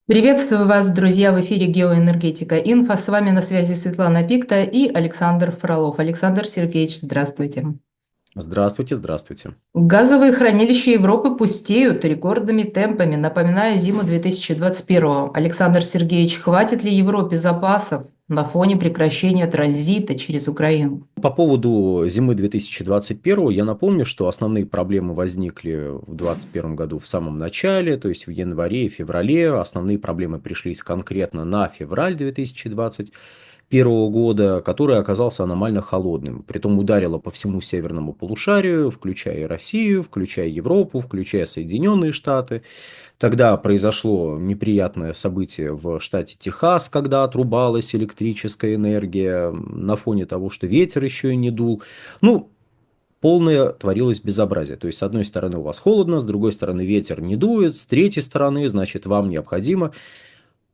Приветствую вас, друзья, в эфире «Геоэнергетика Инфо». С вами на связи Светлана Пикта и Александр Фролов. Александр Сергеевич, здравствуйте. Здравствуйте, здравствуйте. Газовые хранилища Европы пустеют рекордными темпами, напоминая зиму 2021-го. Александр Сергеевич, хватит ли Европе запасов на фоне прекращения транзита через Украину? По поводу зимы 2021 я напомню, что основные проблемы возникли в 2021 году в самом начале, то есть в январе и феврале. Основные проблемы пришлись конкретно на февраль 2021 года, который оказался аномально холодным. Притом ударило по всему северному полушарию, включая и Россию, включая Европу, включая Соединенные Штаты. Тогда произошло неприятное событие в штате Техас, когда отрубалась электрическая энергия на фоне того, что ветер еще и не дул. Ну, полное творилось безобразие. То есть, с одной стороны, у вас холодно, с другой стороны, ветер не дует, с третьей стороны, значит, вам необходимо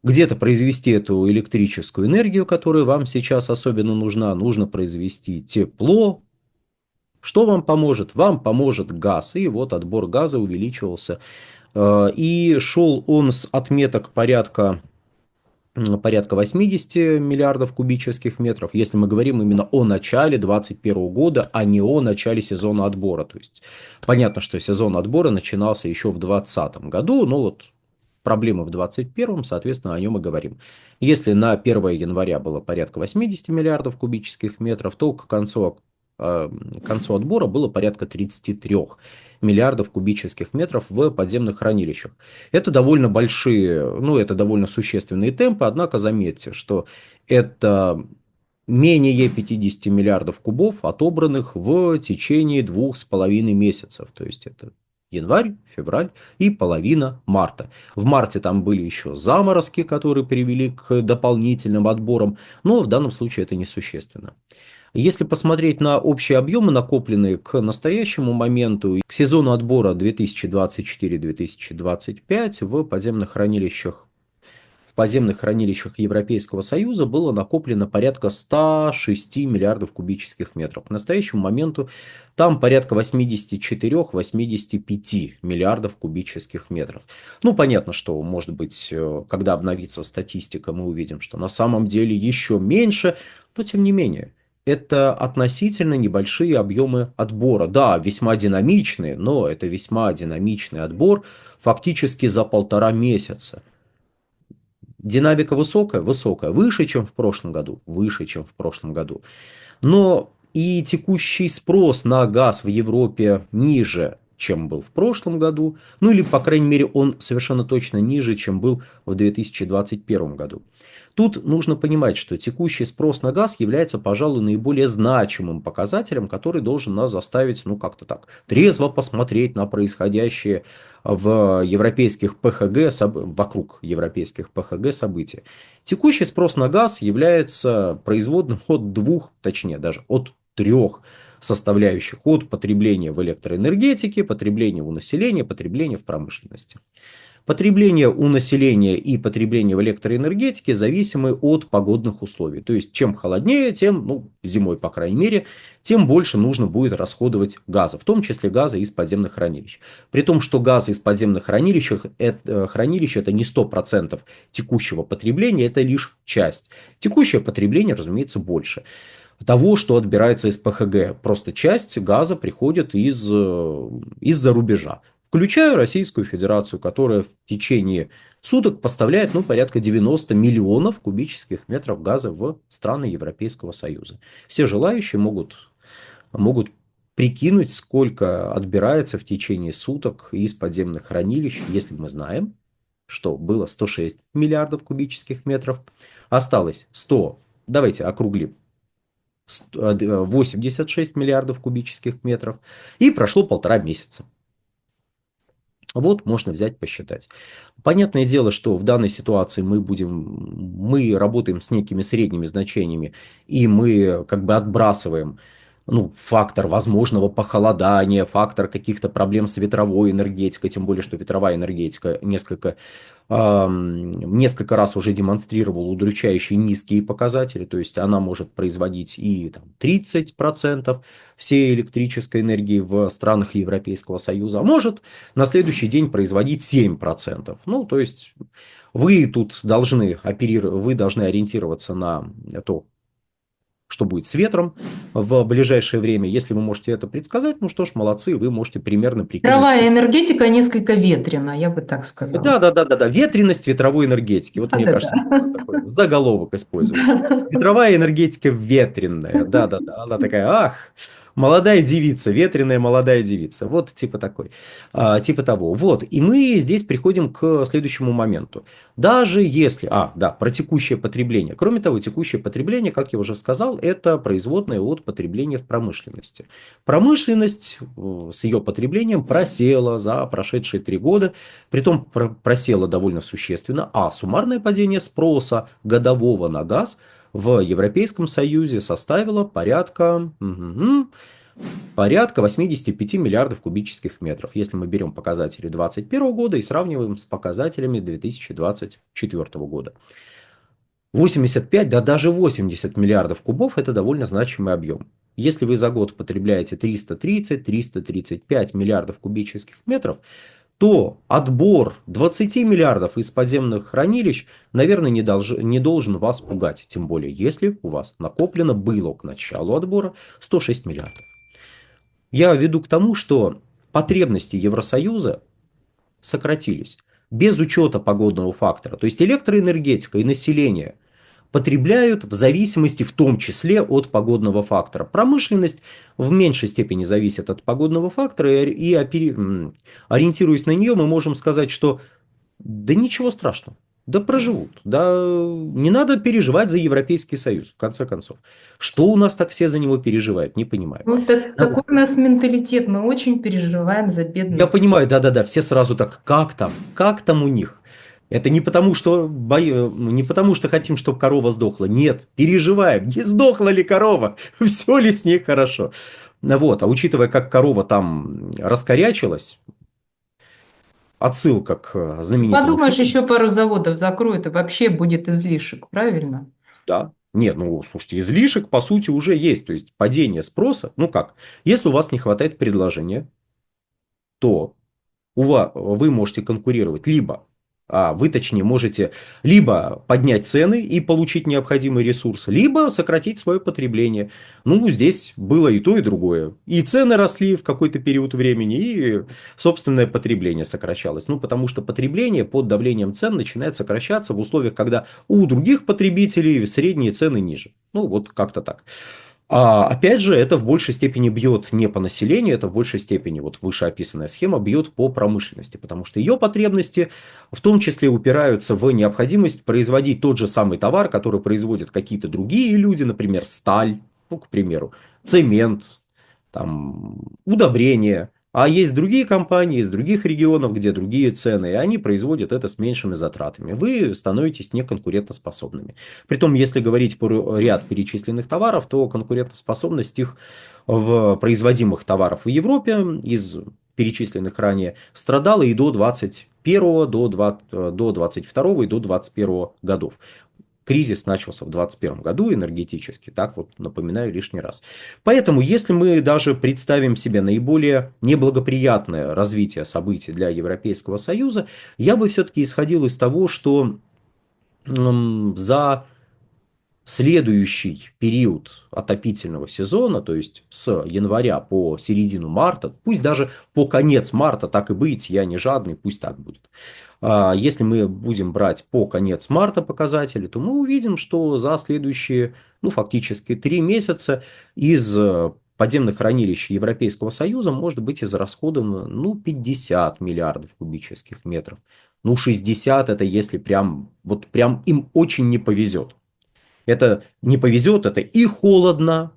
где-то произвести эту электрическую энергию, которая вам сейчас особенно нужна. Нужно произвести тепло. Что вам поможет? Вам поможет газ. И вот отбор газа увеличивался. И шел он с отметок порядка 80 миллиардов кубических метров, если мы говорим именно о начале 2021 года, а не о начале сезона отбора. То есть понятно, что сезон отбора начинался еще в 2020 году, но вот проблемы в 2021, соответственно, о нем и говорим. Если на 1 января было порядка 80 миллиардов кубических метров, то к концу отбора было порядка 33 миллиардов кубических метров в подземных хранилищах. Это довольно большие, ну, это довольно существенные темпы, однако заметьте, что это менее 50 миллиардов кубов, отобранных в течение 2,5 месяцев. То есть это январь, февраль и половина марта. В марте там были еще заморозки, которые привели к дополнительным отборам, но в данном случае это несущественно. Если посмотреть на общие объемы, накопленные к настоящему моменту, к сезону отбора 2024-2025 в подземных хранилищах Европейского Союза было накоплено порядка 106 миллиардов кубических метров. К настоящему моменту там порядка 84-85 миллиардов кубических метров. Ну, понятно, что, может быть, когда обновится статистика, мы увидим, что на самом деле еще меньше, но тем не менее. Это относительно небольшие объемы отбора. Да, весьма динамичные, но это весьма динамичный отбор фактически за 1,5 месяца. Динамика высокая? Высокая. Выше, чем в прошлом году? Выше, чем в прошлом году. Но и текущий спрос на газ в Европе ниже, чем был в прошлом году. Ну или, по крайней мере, он совершенно точно ниже, чем был в 2021 году. Тут нужно понимать, что текущий спрос на газ является, пожалуй, наиболее значимым показателем, который должен нас заставить, ну, как-то так, трезво посмотреть на происходящее в европейских ПХГ, вокруг европейских ПХГ события. Текущий спрос на газ является производным от двух, точнее даже от трех составляющих: от потребления в электроэнергетике, потребления у населения, потребления в промышленности. Потребление у населения и потребление в электроэнергетике зависимы от погодных условий. То есть, чем холоднее, тем, ну, зимой, по крайней мере, тем больше нужно будет расходовать газа, в том числе газа из подземных хранилищ. При том, что газ из подземных хранилищ это не 100% текущего потребления, это лишь часть. Текущее потребление, разумеется, больше того, что отбирается из ПХГ. Просто часть газа приходит из-за рубежа. Включая Российскую Федерацию, которая в течение суток поставляет, ну, порядка 90 миллионов кубических метров газа в страны Европейского Союза. Все желающие могут прикинуть, сколько отбирается в течение суток из подземных хранилищ, если мы знаем, что было 106 миллиардов кубических метров, осталось 100, давайте округлим, 86 миллиардов кубических метров, и прошло 1,5 месяца. Вот, можно взять, посчитать. Понятное дело, что в данной ситуации мы работаем с некими средними значениями, и мы как бы отбрасываем ну, фактор возможного похолодания, фактор каких-то проблем с ветровой энергетикой, тем более, что ветровая энергетика несколько раз уже демонстрировала удручающие низкие показатели, то есть она может производить и там, 30% всей электрической энергии в странах Европейского Союза, а может на следующий день производить 7%. Ну, то есть вы тут должны вы должны ориентироваться на то, что будет с ветром в ближайшее время. Если вы можете это предсказать, ну что ж, молодцы, вы можете примерно прикинуть, Мировая сколько. энергетика несколько ветрена, я бы так сказала. Да, да, да, да, да. Ветреность ветровой энергетики. Вот мне Да-да-да. кажется, можно такой заголовок использовать. Ветровая энергетика ветреная. Да, да, да. Она такая, ах, молодая девица, ветреная молодая девица. Вот типа такой. Типа того. Вот. И мы здесь приходим к следующему моменту. Даже если... да, про текущее потребление. Кроме того, текущее потребление, как я уже сказал, это производное от потребления в промышленности. Промышленность с ее потреблением просела за прошедшие 3 года. Притом просело довольно существенно, а суммарное падение спроса годового на газ в Европейском Союзе составило порядка 85 миллиардов кубических метров, если мы берем показатели 2021 года и сравниваем с показателями 2024 года. 85, да даже 80 миллиардов кубов – это довольно значимый объем. Если вы за год потребляете 330-335 миллиардов кубических метров, то отбор 20 миллиардов из подземных хранилищ, наверное, не должен вас пугать. Тем более, если у вас накоплено было к началу отбора 106 миллиардов. Я веду к тому, что потребности Евросоюза сократились без учета погодного фактора. То есть электроэнергетика и население потребляют в зависимости в том числе от погодного фактора. Промышленность в меньшей степени зависит от погодного фактора, и ориентируясь на нее, мы можем сказать, что да ничего страшного, да проживут, да не надо переживать за Европейский Союз, в конце концов. Что у нас так все за него переживают, не понимаю. Ну, такой у нас менталитет. Мы очень переживаем за Я бедных. понимаю, да-да-да, все сразу так, как там у них? Это не потому, что не потому, что хотим, чтобы корова сдохла. Нет, переживаем, не сдохла ли корова, все ли с ней хорошо. Вот, а учитывая, как корова там раскорячилась, отсылка к Ну, знаменитому подумаешь, фильму, еще пару заводов закроют, и вообще будет излишек, правильно? да. Нет, ну, слушайте, излишек, по сути, уже есть. То есть, падение спроса, ну как, если у вас не хватает предложения, то вы можете конкурировать либо, вы точнее можете либо поднять цены и получить необходимый ресурс, либо сократить свое потребление. Ну, здесь было и то, и другое. И цены росли в какой-то период времени, и собственное потребление сокращалось. Ну, потому что потребление под давлением цен начинает сокращаться в условиях, когда у других потребителей средние цены ниже. Ну, вот как-то так. Опять же, это в большей степени бьет не по населению, это в большей степени, вот вышеописанная схема, бьет по промышленности, потому что ее потребности в том числе упираются в необходимость производить тот же самый товар, который производят какие-то другие люди, например, сталь, ну, к примеру, цемент, там, удобрения. А есть другие компании из других регионов, где другие цены, и они производят это с меньшими затратами. Вы становитесь неконкурентоспособными. Притом, если говорить про ряд перечисленных товаров, то конкурентоспособность их в производимых товаров в Европе из перечисленных ранее страдала и до 21 до 22 и до 21 годов. Кризис начался в 2021 году энергетически, так вот напоминаю лишний раз. Поэтому, если мы даже представим себе наиболее неблагоприятное развитие событий для Европейского Союза, я бы все-таки исходил из того, что за следующий период отопительного сезона, то есть с января по середину марта, пусть даже по конец марта, так и быть, я не жадный, пусть так будет. Если мы будем брать по конец марта показатели, то мы увидим, что за следующие, ну, фактически 3 месяца из подземных хранилищ Европейского Союза может быть израсходовано, ну, 50 миллиардов кубических метров. Ну, 60 это если прям, вот прям им очень не повезет. Это не повезет, это и холодно,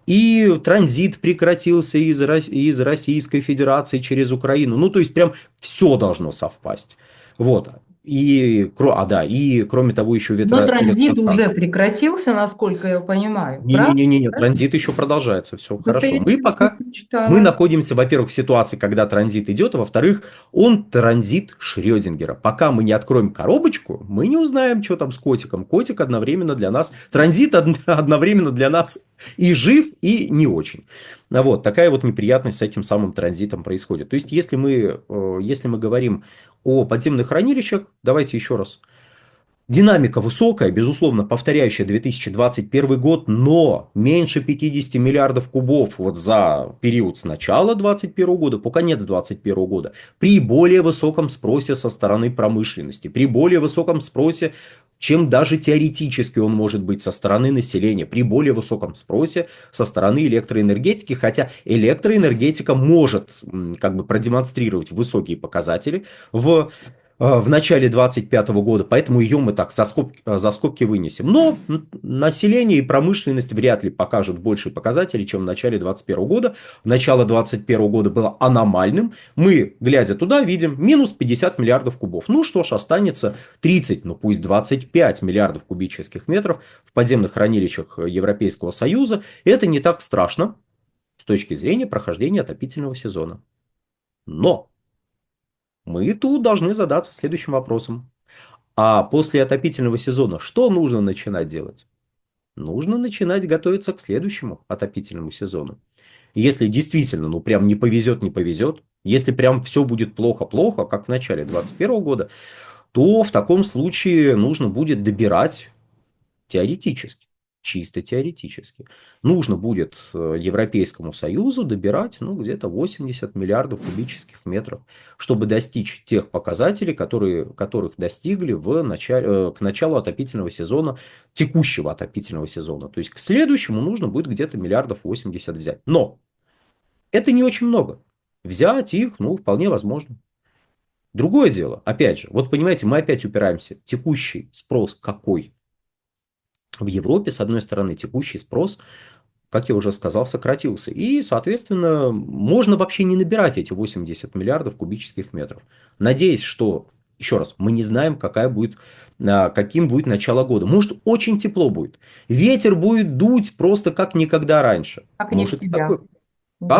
и транзит прекратился из Российской Федерации через Украину. Ну, то есть, прям все должно совпасть. Вот. и кроме того еще Но транзит уже ветроэлектростанции. прекратился, насколько я понимаю, правда? Не-не-не, Да? транзит еще продолжается, все Это хорошо. я Мы сегодня пока, мы прочитала. находимся, во-первых, в ситуации, когда транзит идет, а во-вторых, он транзит Шрёдингера. Пока мы не откроем коробочку, мы не узнаем, что там с котиком. Котик одновременно для нас, транзит одновременно для нас и жив, и не очень. Вот, такая вот неприятность с этим самым транзитом происходит. То есть, если мы говорим о подземных хранилищах, давайте еще раз. Динамика высокая, безусловно, повторяющая 2021 год, но меньше 50 миллиардов кубов вот за период с начала 2021 года по конец 2021 года. При более высоком спросе со стороны промышленности, при более высоком спросе, чем даже теоретически он может быть со стороны населения, при более высоком спросе со стороны электроэнергетики, хотя электроэнергетика может как бы продемонстрировать высокие показатели в начале 2025 года, поэтому ее мы так за скобки вынесем. Но население и промышленность вряд ли покажут большие показатели, чем в начале 2021 года. Начало 2021 года было аномальным. Мы, глядя туда, видим минус 50 миллиардов кубов. Ну что ж, останется 30, ну пусть 25 миллиардов кубических метров в подземных хранилищах Европейского Союза. Это не так страшно с точки зрения прохождения отопительного сезона. Но мы тут должны задаться следующим вопросом. А после отопительного сезона что нужно начинать делать? Нужно начинать готовиться к следующему отопительному сезону. Если действительно, ну прям не повезет, не повезет, если прям все будет плохо-плохо, как в начале 2021 года, то в таком случае нужно будет добирать теоретически, чисто теоретически. Нужно будет Европейскому Союзу добирать ну, где-то 80 миллиардов кубических метров, чтобы достичь тех показателей, которых достигли к началу отопительного сезона, текущего отопительного сезона. То есть к следующему нужно будет где-то миллиардов 80 взять. Но это не очень много. Взять их, ну, вполне возможно. Другое дело, опять же, вот понимаете, мы опять упираемся. Текущий спрос какой? В Европе, с одной стороны, текущий спрос, как я уже сказал, сократился. И, соответственно, можно вообще не набирать эти 80 миллиардов кубических метров. Надеясь, что, еще раз, мы не знаем, каким будет начало года. Может, очень тепло будет. Ветер будет дуть просто как никогда раньше. Как не в Может, и себя. такое. Как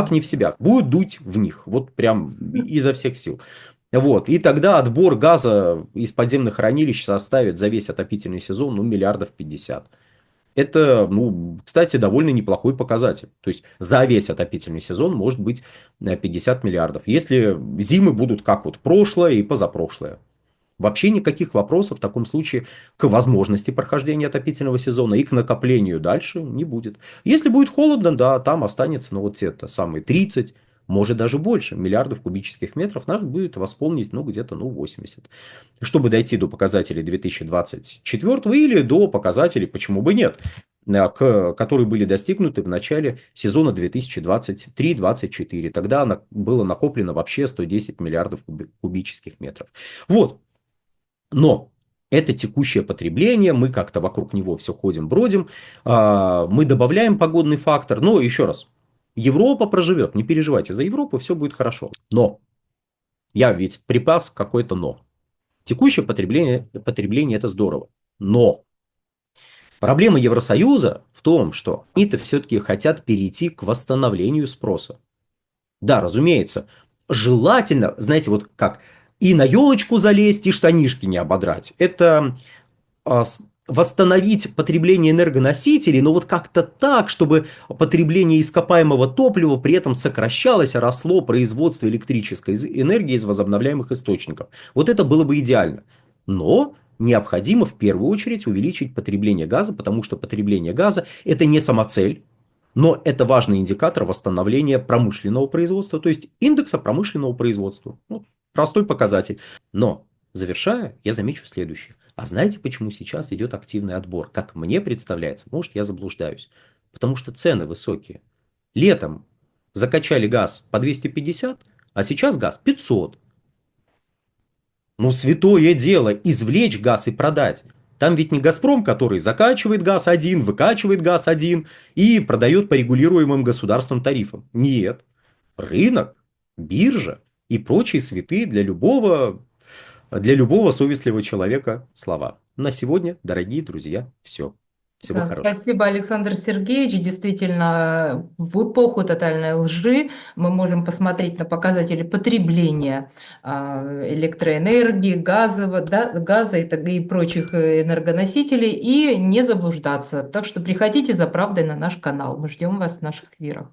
Да. не в себя. Будет дуть в них. Вот прям изо всех сил. Вот. И тогда отбор газа из подземных хранилищ составит за весь отопительный сезон ну, миллиардов 50. Это, ну, кстати, довольно неплохой показатель. То есть за весь отопительный сезон может быть 50 миллиардов. Если зимы будут как вот прошлое и позапрошлое. Вообще никаких вопросов в таком случае к возможности прохождения отопительного сезона и к накоплению дальше не будет. Если будет холодно, да, там останется, ну, вот это самые 30, может даже больше миллиардов кубических метров. Надо будет восполнить, ну, где-то, ну, 80. Чтобы дойти до показателей 2024 или до показателей, почему бы нет, которые были достигнуты в начале сезона 2023-2024. Тогда было накоплено вообще 110 миллиардов кубических метров. Вот. Но это текущее потребление, мы как-то вокруг него все ходим, бродим, мы добавляем погодный фактор. Но еще раз, Европа проживет, не переживайте, за Европу все будет хорошо. Но, я ведь припас какое-то но. Текущее потребление это здорово. Но проблема Евросоюза в том, что они-то все-таки хотят перейти к восстановлению спроса. Да, разумеется, желательно, знаете, вот как, и на елочку залезть, и штанишки не ободрать. Это восстановить потребление энергоносителей, но вот как-то так, чтобы потребление ископаемого топлива при этом сокращалось, а росло производство электрической энергии из возобновляемых источников. Вот это было бы идеально. Но необходимо в первую очередь увеличить потребление газа, потому что потребление газа это не самоцель, но это важный индикатор восстановления промышленного производства, то есть индекса промышленного производства. Ну, простой показатель. Но, завершая, я замечу следующее. А знаете, почему сейчас идет активный отбор? Как мне представляется, может, я заблуждаюсь. Потому что цены высокие. Летом закачали газ по 250, а сейчас газ 500. Ну, святое дело, извлечь газ и продать. Там ведь не «Газпром», который закачивает газ один, выкачивает газ один и продает по регулируемым государством тарифам. Нет. Рынок, биржа и прочие святые для любого для любого совестливого человека слова. На сегодня, дорогие друзья, все. Всего Да, хорошего. спасибо, Александр Сергеевич. Действительно, в эпоху тотальной лжи мы можем посмотреть на показатели потребления электроэнергии, газа и прочих энергоносителей и не заблуждаться. Так что приходите за правдой на наш канал. Мы ждем вас в наших эфирах.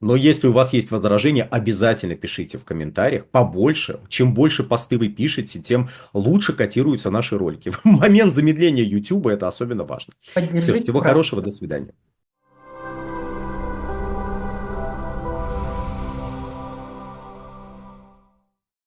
Но если у вас есть возражения, обязательно пишите в комментариях побольше. Чем больше посты вы пишете, тем лучше котируются наши ролики. В момент замедления YouTube это особенно важно. Все, Поддержите всего правду. хорошего, до свидания.